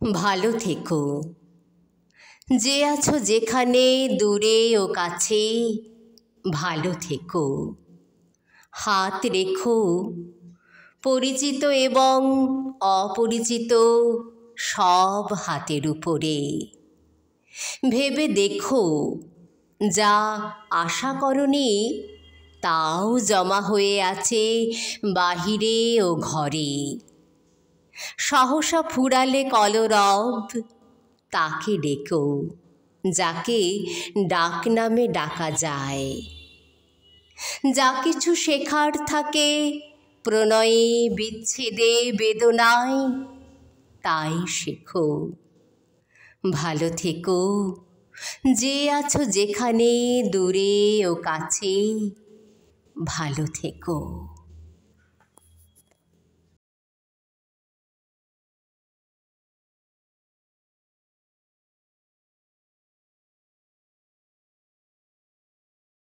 ভালো থেকো। যে আছো যেখানে দূরে ও কাছে, ভালো থেকো। হাত রেখো পরিচিত এবং অপরিচিত সব হাতের উপরে। ভেবে দেখো যা আশা করনি তাও জমা হয়ে আছে বাহিরে ও ঘরে। সহসা ফুরালে কলরব তাকে ডেকো যাকে ডাক নামে ডাকা যায়। যা কিছু শেখার থাকে প্রণয়ে বিচ্ছেদে বেদনায়, তাই শেখো। ভালো থেকো। যে আছো যেখানে দূরে ও কাছে, ভালো থেকো।